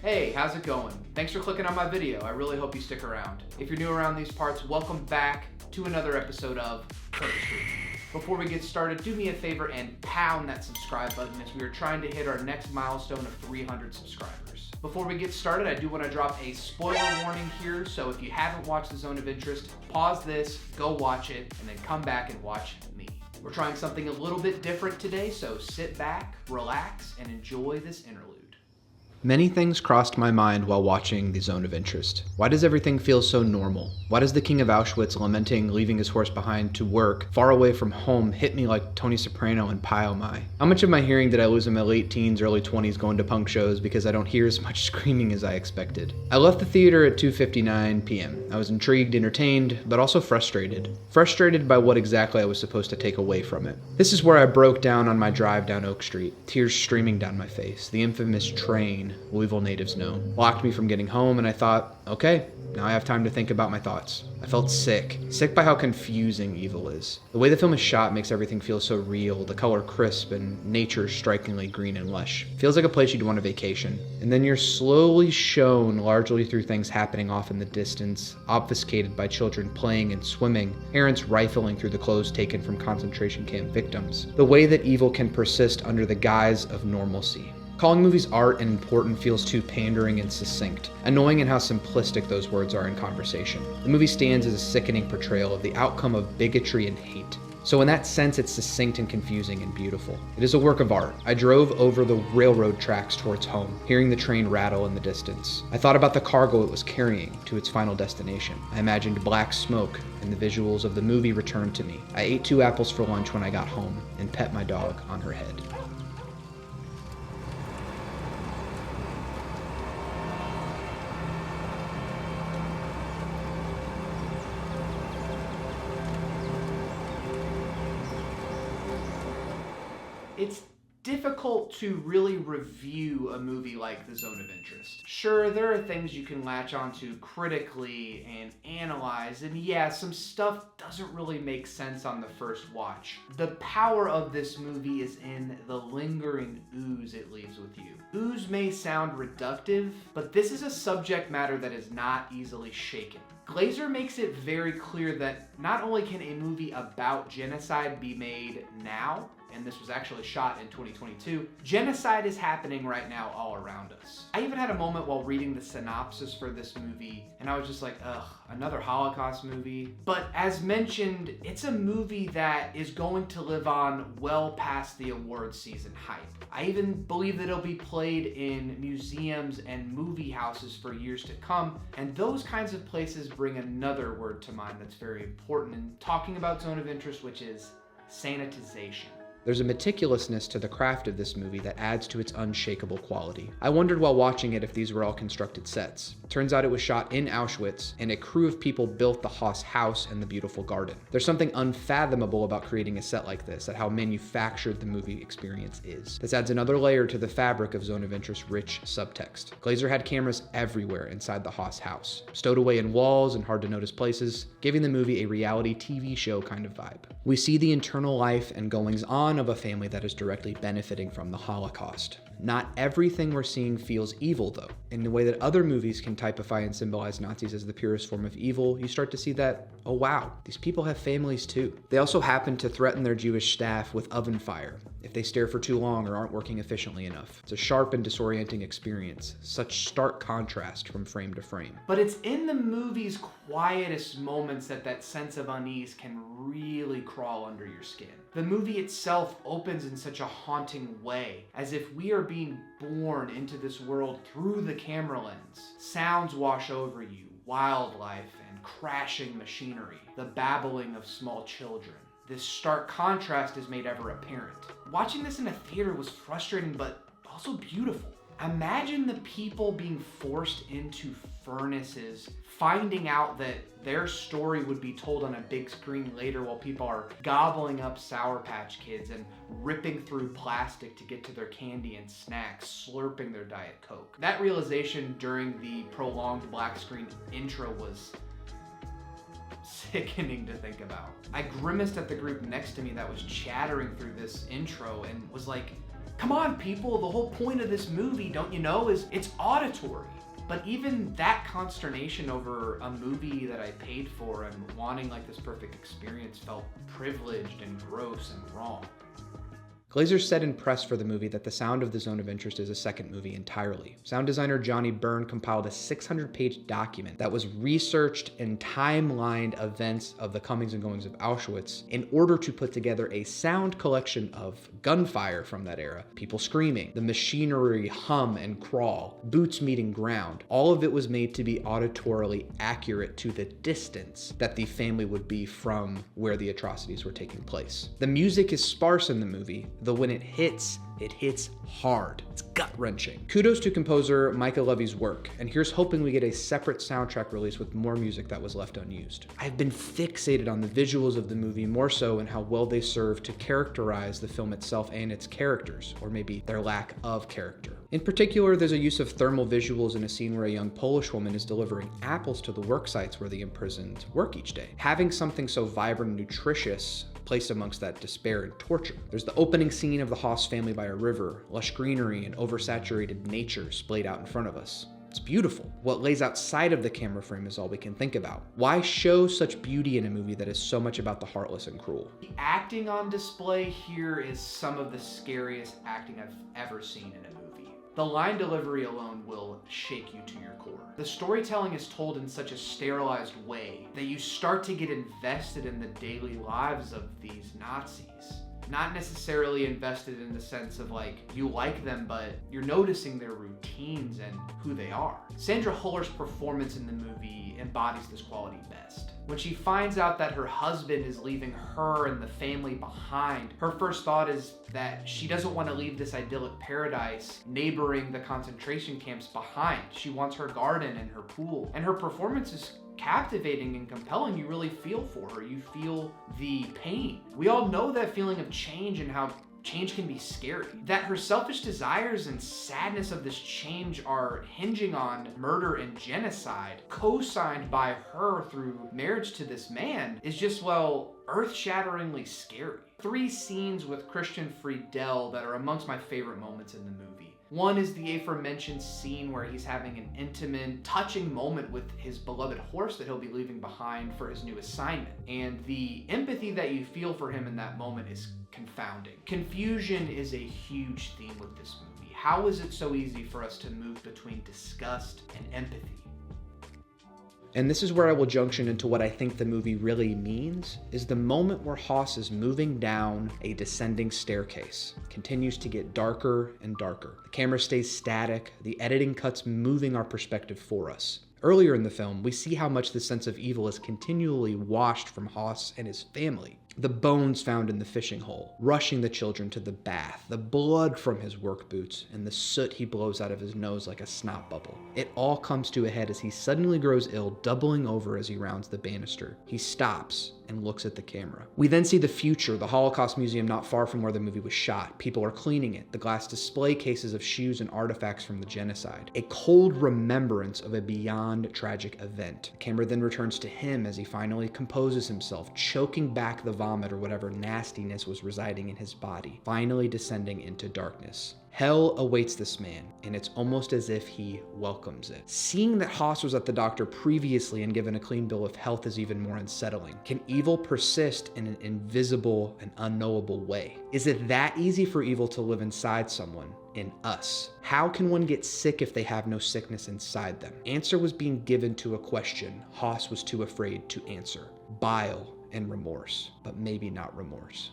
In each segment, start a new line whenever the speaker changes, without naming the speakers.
Hey, how's it going? Thanks for clicking on my video. I really hope you stick around. If you're new around these parts, welcome back to another episode of Courtesy. Before we get started, do me a favor and pound that subscribe button as we are trying to hit our next milestone of 300 subscribers. Before we get started, I do want to drop a spoiler warning here, so if you haven't watched The Zone of Interest, pause this, go watch it, and then come back and watch me. We're trying something a little bit different today, so sit back, relax, and enjoy this interlude. Many things crossed my mind while watching The Zone of Interest. Why does everything feel so normal? Why does the king of Auschwitz lamenting leaving his horse behind to work far away from home hit me like Tony Soprano in Pie Oh My? How much of my hearing did I lose in my late teens, early 20s going to punk shows because I don't hear as much screaming as I expected? I left the theater at 2:59 p.m. I was intrigued, entertained, but also frustrated. Frustrated by what exactly I was supposed to take away from it. This is where I broke down on my drive down Oak Street, tears streaming down my face. The infamous train, Louisville natives know, blocked me from getting home, and I thought, okay, now I have time to think about my thoughts. I felt sick by how confusing evil is. The way the film is shot makes everything feel so real, the color crisp and nature strikingly green and lush. Feels like a place you'd want to vacation. And then you're slowly shown largely through things happening off in the distance, obfuscated by children playing and swimming, parents rifling through the clothes taken from concentration camp victims. The way that evil can persist under the guise of normalcy. Calling movies art and important feels too pandering and succinct, annoying in how simplistic those words are in conversation. The movie stands as a sickening portrayal of the outcome of bigotry and hate. So in that sense, it's succinct and confusing and beautiful. It is a work of art. I drove over the railroad tracks towards home, hearing the train rattle in the distance. I thought about the cargo it was carrying to its final destination. I imagined black smoke, and the visuals of the movie returned to me. I ate 2 apples for lunch when I got home, and pet my dog on her head. It's difficult to really review a movie like The Zone of Interest. Sure, there are things you can latch onto critically and analyze, and yeah, some stuff doesn't really make sense on the first watch. The power of this movie is in the lingering ooze it leaves with you. Ooze may sound reductive, but this is a subject matter that is not easily shaken. Glazer makes it very clear that not only can a movie about genocide be made now, and this was actually shot in 2022, genocide is happening right now all around us. I even had a moment while reading the synopsis for this movie, and I was just like, ugh, another Holocaust movie. But as mentioned, it's a movie that is going to live on well past the awards season hype. I even believe that it'll be played in museums and movie houses for years to come, and those kinds of places bring another word to mind that's very important in talking about Zone of Interest, which is sanitization. There's a meticulousness to the craft of this movie that adds to its unshakable quality. I wondered while watching it if these were all constructed sets. Turns out it was shot in Auschwitz, and a crew of people built the Haas house and the beautiful garden. There's something unfathomable about creating a set like this, at how manufactured the movie experience is. This adds another layer to the fabric of Zone of Interest's rich subtext. Glazer had cameras everywhere inside the Haas house, stowed away in walls and hard to notice places, giving the movie a reality TV show kind of vibe. We see the internal life and goings on of a family that is directly benefiting from the Holocaust. Not everything we're seeing feels evil, though. In the way that other movies can typify and symbolize Nazis as the purest form of evil, you start to see that, oh wow, these people have families too. They also happen to threaten their Jewish staff with oven fire if they stare for too long or aren't working efficiently enough. It's a sharp and disorienting experience, such stark contrast from frame to frame. But it's in the movie's quietest moments that that sense of unease can really crawl under your skin. The movie itself opens in such a haunting way, as if we are being born into this world through the camera lens. Sounds wash over you, wildlife and crashing machinery, the babbling of small children. This stark contrast is made ever apparent. Watching this in a theater was frustrating, but also beautiful. Imagine the people being forced into furnaces, finding out that their story would be told on a big screen later while people are gobbling up Sour Patch Kids and ripping through plastic to get to their candy and snacks, slurping their Diet Coke. That realization during the prolonged black screen intro was sickening to think about. I grimaced at the group next to me that was chattering through this intro and was like, come on people, the whole point of this movie, don't you know, is it's auditory. But even that consternation over a movie that I paid for and wanting like this perfect experience felt privileged and gross and wrong.
Glazer said in press for the movie that The Sound of the Zone of Interest is a second movie entirely. Sound designer Johnny Byrne compiled a 600-page document that was researched and timelined events of the comings and goings of Auschwitz in order to put together a sound collection of gunfire from that era, people screaming, the machinery hum and crawl, boots meeting ground. All of it was made to be auditorily accurate to the distance that the family would be from where the atrocities were taking place. The music is sparse in the movie, though when it hits hard. It's gut-wrenching. Kudos to composer Micah Levy's work, and here's hoping we get a separate soundtrack release with more music that was left unused. I've been fixated on the visuals of the movie more so in how well they serve to characterize the film itself and its characters, or maybe their lack of character. In particular, there's a use of thermal visuals in a scene where a young Polish woman is delivering apples to the work sites where the imprisoned work each day. Having something so vibrant and nutritious placed amongst that despair and torture. There's the opening scene of the Haas family by a river, lush greenery and oversaturated nature splayed out in front of us. It's beautiful. What lays outside of the camera frame is all we can think about. Why show such beauty in a movie that is so much about the heartless and cruel?
The acting on display here is some of the scariest acting I've ever seen in a movie. The line delivery alone will shake you to your core. The storytelling is told in such a sterilized way that you start to get invested in the daily lives of these Nazis. Not necessarily invested in the sense of like, you like them, but you're noticing their routines and who they are. Sandra Huller's performance in the movie embodies this quality best. When she finds out that her husband is leaving her and the family behind, her first thought is that she doesn't want to leave this idyllic paradise neighboring the concentration camps behind. She wants her garden and her pool. And her performance is captivating and compelling. You really feel for her. You feel the pain. We all know that feeling of change and how change can be scary. That her selfish desires and sadness of this change are hinging on murder and genocide, co-signed by her through marriage to this man, is just, well, earth-shatteringly scary. 3 scenes with Christian Fridell that are amongst my favorite moments in the movie. One is the aforementioned scene where he's having an intimate, touching moment with his beloved horse that he'll be leaving behind for his new assignment. And the empathy that you feel for him in that moment is confounding. Confusion is a huge theme with this movie. How is it so easy for us to move between disgust and empathy?
And this is where I will junction into what I think the movie really means, is the moment where Haas is moving down a descending staircase. It continues to get darker and darker. The camera stays static, the editing cuts moving our perspective for us. Earlier in the film, we see how much the sense of evil is continually washed from Haas and his family. The bones found in the fishing hole, rushing the children to the bath, the blood from his work boots, and the soot he blows out of his nose like a snot bubble. It all comes to a head as he suddenly grows ill, doubling over as he rounds the banister. He stops and looks at the camera. We then see the future, the Holocaust Museum not far from where the movie was shot. People are cleaning it, the glass display cases of shoes and artifacts from the genocide. A cold remembrance of a beyond tragic event. The camera then returns to him as he finally composes himself, choking back the vomit or whatever nastiness was residing in his body, finally descending into darkness. Hell awaits this man, and it's almost as if he welcomes it. Seeing that Haas was at the doctor previously and given a clean bill of health is even more unsettling. Can evil persist in an invisible and unknowable way? Is it that easy for evil to live inside someone? In us? How can one get sick if they have no sickness inside them? Answer was being given to a question Haas was too afraid to answer. Bile and remorse, but maybe not remorse.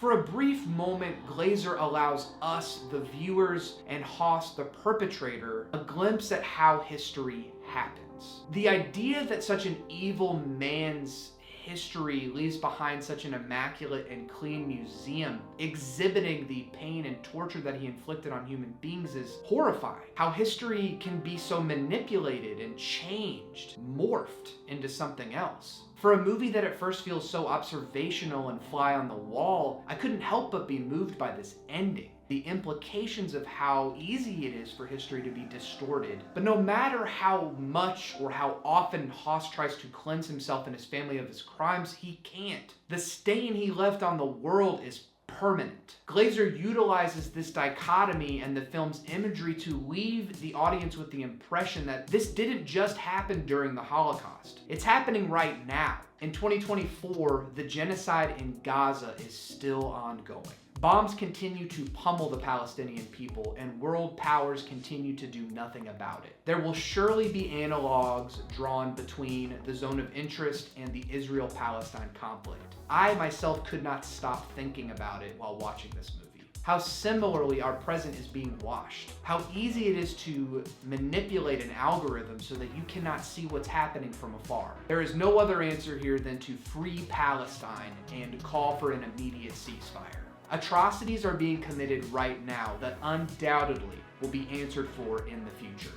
For a brief moment, Glazer allows us, the viewers, and Haas, the perpetrator, a glimpse at how history happens. The idea that such an evil man's history leaves behind such an immaculate and clean museum exhibiting the pain and torture that he inflicted on human beings is horrifying. How history can be so manipulated and changed, morphed into something else. For a movie that at first feels so observational and fly on the wall, I couldn't help but be moved by this ending. the implications of how easy it is for history to be distorted. But no matter how much or how often Haas tries to cleanse himself and his family of his crimes, he can't. The stain he left on the world is permanent. Glazer utilizes this dichotomy and the film's imagery to leave the audience with the impression that this didn't just happen during the Holocaust. It's happening right now. In 2024, the genocide in Gaza is still ongoing. Bombs continue to pummel the Palestinian people, and world powers continue to do nothing about it. There will surely be analogs drawn between the zone of interest and the Israel-Palestine conflict. I myself could not stop thinking about it while watching this movie. How similarly our present is being washed. How easy it is to manipulate an algorithm so that you cannot see what's happening from afar. There is no other answer here than to free Palestine and call for an immediate ceasefire. Atrocities are being committed right now that undoubtedly will be answered for in the future.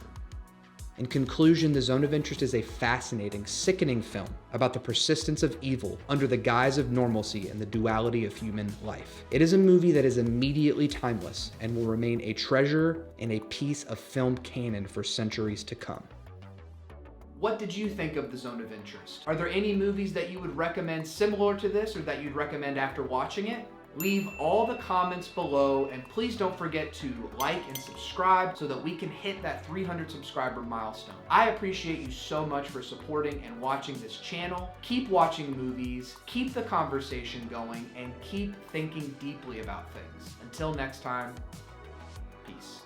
In conclusion, The Zone of Interest is a fascinating, sickening film about the persistence of evil under the guise of normalcy and the duality of human life. It is a movie that is immediately timeless and will remain a treasure and a piece of film canon for centuries to come.
What did you think of The Zone of Interest? Are there any movies that you would recommend similar to this or that you'd recommend after watching it? Leave all the comments below, and please don't forget to like and subscribe so that we can hit that 300 subscriber milestone. I appreciate you so much for supporting and watching this channel. Keep watching movies, keep the conversation going, and keep thinking deeply about things. Until next time, peace.